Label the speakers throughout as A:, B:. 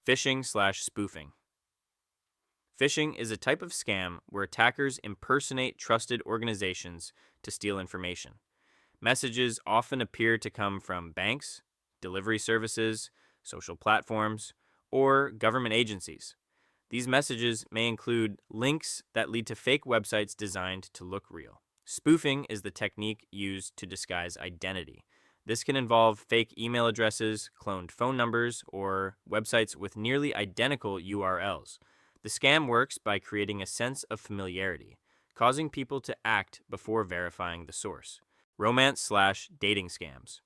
A: Phishing/spoofing. Phishing is a type of scam where attackers impersonate trusted organizations to steal information. Messages often appear to come from banks, delivery services, social platforms, or government agencies. These messages may include links that lead to fake websites designed to look real. Spoofing is the technique used to disguise identity. This can involve fake email addresses, cloned phone numbers, or websites with nearly identical URLs. The scam works by creating a sense of familiarity, causing people to act before verifying the source. Romance/dating scams.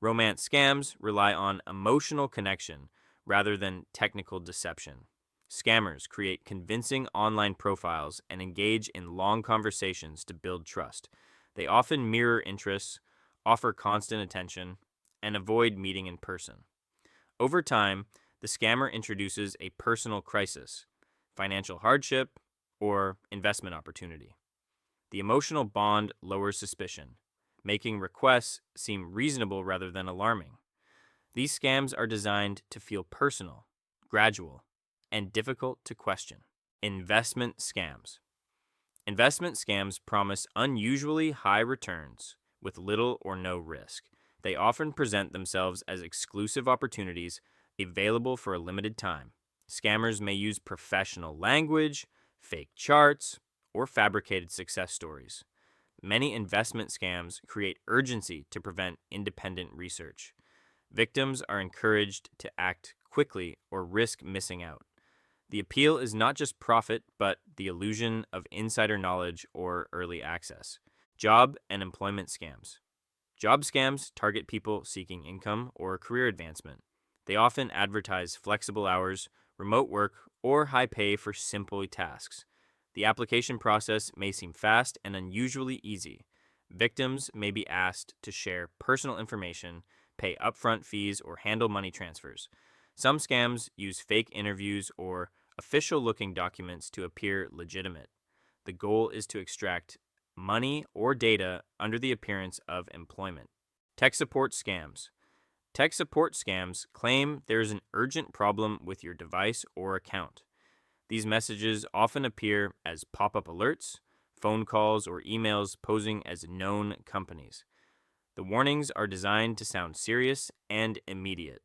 A: Romance scams rely on emotional connection rather than technical deception. Scammers create convincing online profiles and engage in long conversations to build trust. They often mirror interests, offer constant attention, and avoid meeting in person. Over time, the scammer introduces a personal crisis, financial hardship, or investment opportunity. The emotional bond lowers suspicion, making requests seem reasonable rather than alarming. These scams are designed to feel personal, gradual, and difficult to question. Investment scams. Investment scams promise unusually high returns with little or no risk. They often present themselves as exclusive opportunities available for a limited time. Scammers may use professional language, fake charts, or fabricated success stories. Many investment scams create urgency to prevent independent research. Victims are encouraged to act quickly or risk missing out. The appeal is not just profit, but the illusion of insider knowledge or early access. Job and employment scams. Job scams target people seeking income or career advancement. They often advertise flexible hours, remote work, or high pay for simple tasks. The application process may seem fast and unusually easy. Victims may be asked to share personal information, pay upfront fees, or handle money transfers. Some scams use fake interviews or official-looking documents to appear legitimate. The goal is to extract money or data under the appearance of employment. Tech support scams. Tech support scams claim there is an urgent problem with your device or account. These messages often appear as pop-up alerts, phone calls, or emails posing as known companies. The warnings are designed to sound serious and immediate.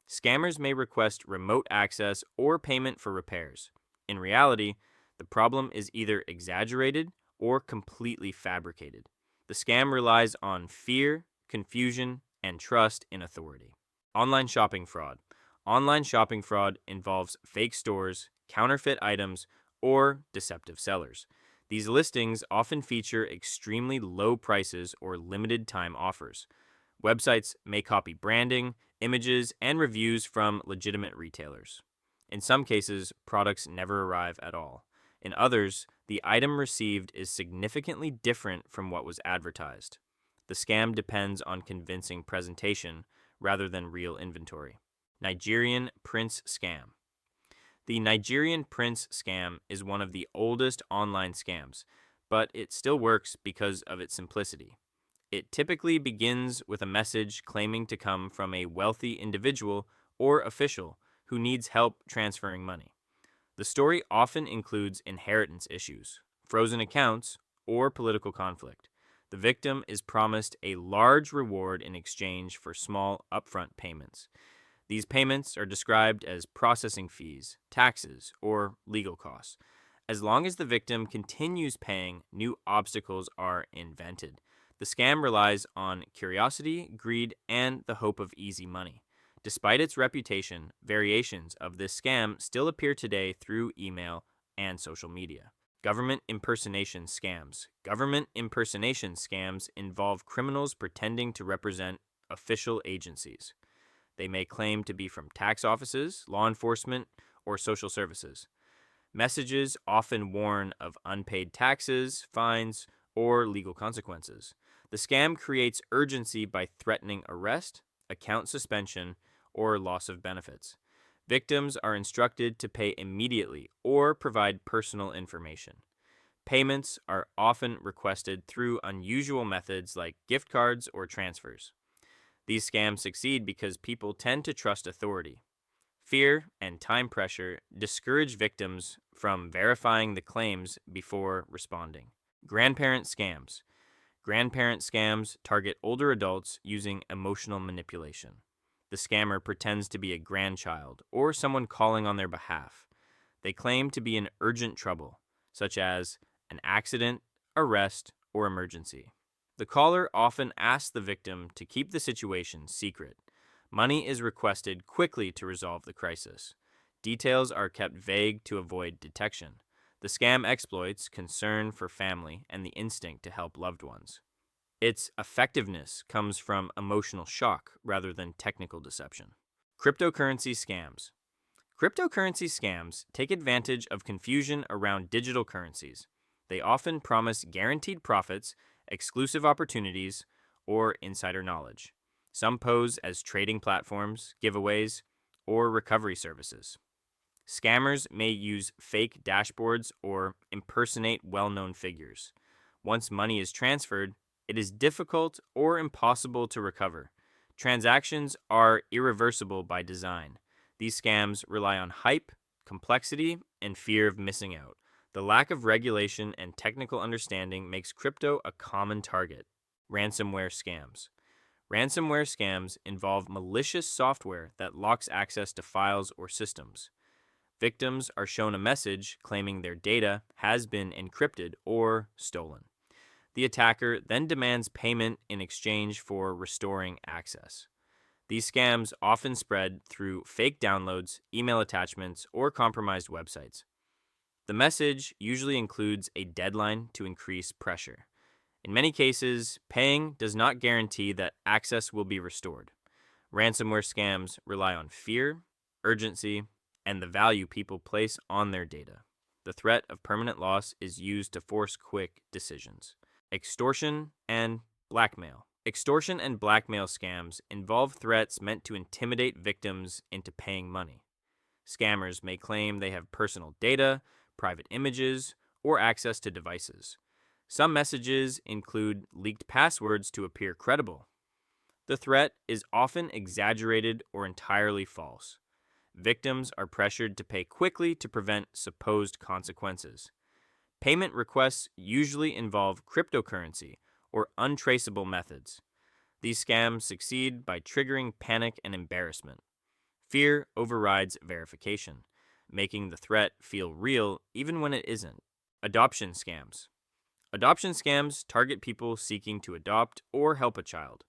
A: Scammers may request remote access or payment for repairs. In reality, the problem is either exaggerated or completely fabricated. The scam relies on fear, confusion, and trust in authority. Online shopping fraud. Online shopping fraud involves fake stores, counterfeit items, or deceptive sellers. These listings often feature extremely low prices or limited time offers. Websites may copy branding, images, and reviews from legitimate retailers. In some cases, products never arrive at all. In others, the item received is significantly different from what was advertised. The scam depends on convincing presentation rather than real inventory. Nigerian Prince Scam. The Nigerian Prince scam is one of the oldest online scams, but it still works because of its simplicity. It typically begins with a message claiming to come from a wealthy individual or official who needs help transferring money. The story often includes inheritance issues, frozen accounts, or political conflict. The victim is promised a large reward in exchange for small upfront payments. These payments are described as processing fees, taxes, or legal costs. As long as the victim continues paying, new obstacles are invented. The scam relies on curiosity, greed, and the hope of easy money. Despite its reputation, variations of this scam still appear today through email and social media. Government impersonation scams. Government impersonation scams involve criminals pretending to represent official agencies. They may claim to be from tax offices, law enforcement, or social services. Messages often warn of unpaid taxes, fines, or legal consequences. The scam creates urgency by threatening arrest, account suspension, or loss of benefits. Victims are instructed to pay immediately or provide personal information. Payments are often requested through unusual methods like gift cards or transfers. These scams succeed because people tend to trust authority. Fear and time pressure discourage victims from verifying the claims before responding. Grandparent scams. Grandparent scams target older adults using emotional manipulation. The scammer pretends to be a grandchild or someone calling on their behalf. They claim to be in urgent trouble, such as an accident, arrest, or emergency. The caller often asks the victim to keep the situation secret. Money is requested quickly to resolve the crisis. Details are kept vague to avoid detection. The scam exploits concern for family and the instinct to help loved ones. Its effectiveness comes from emotional shock rather than technical deception. Cryptocurrency scams. Cryptocurrency scams take advantage of confusion around digital currencies. They often promise guaranteed profits, exclusive opportunities, or insider knowledge. Some pose as trading platforms, giveaways, or recovery services. Scammers may use fake dashboards or impersonate well-known figures. Once money is transferred, it is difficult or impossible to recover. Transactions are irreversible by design. These scams rely on hype, complexity, and fear of missing out. The lack of regulation and technical understanding makes crypto a common target. Ransomware scams. Ransomware scams involve malicious software that locks access to files or systems. Victims are shown a message claiming their data has been encrypted or stolen. The attacker then demands payment in exchange for restoring access. These scams often spread through fake downloads, email attachments, or compromised websites. The message usually includes a deadline to increase pressure. In many cases, paying does not guarantee that access will be restored. Ransomware scams rely on fear, urgency, and the value people place on their data. The threat of permanent loss is used to force quick decisions. Extortion and blackmail. Extortion and blackmail scams involve threats meant to intimidate victims into paying money. Scammers may claim they have personal data, private images, or access to devices. Some messages include leaked passwords to appear credible. The threat is often exaggerated or entirely false. Victims are pressured to pay quickly to prevent supposed consequences. Payment requests usually involve cryptocurrency or untraceable methods. These scams succeed by triggering panic and embarrassment. Fear overrides verification, making the threat feel real even when it isn't. Adoption scams. Adoption scams target people seeking to adopt or help a child.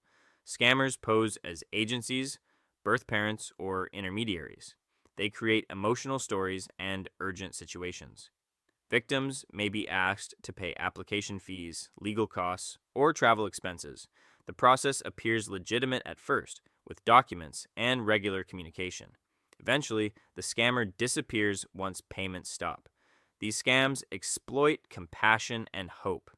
A: Scammers pose as agencies, birth parents, or intermediaries. They create emotional stories and urgent situations. Victims may be asked to pay application fees, legal costs, or travel expenses. The process appears legitimate at first, with documents and regular communication. Eventually, the scammer disappears once payments stop. These scams exploit compassion and hope.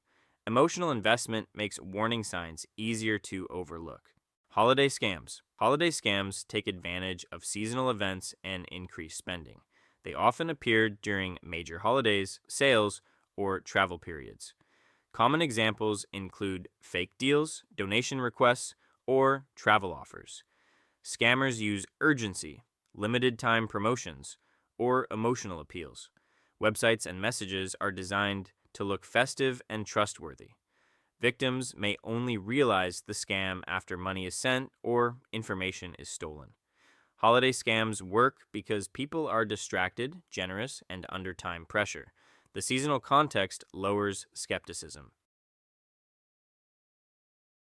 A: Emotional investment makes warning signs easier to overlook. Holiday scams. Holiday scams take advantage of seasonal events and increased spending. They often appear during major holidays, sales, or travel periods. Common examples include fake deals, donation requests, or travel offers. Scammers use urgency, limited time promotions, or emotional appeals. Websites and messages are designed to look festive and trustworthy. Victims may only realize the scam after money is sent or information is stolen. Holiday scams work because people are distracted, generous, and under time pressure. The seasonal context lowers skepticism.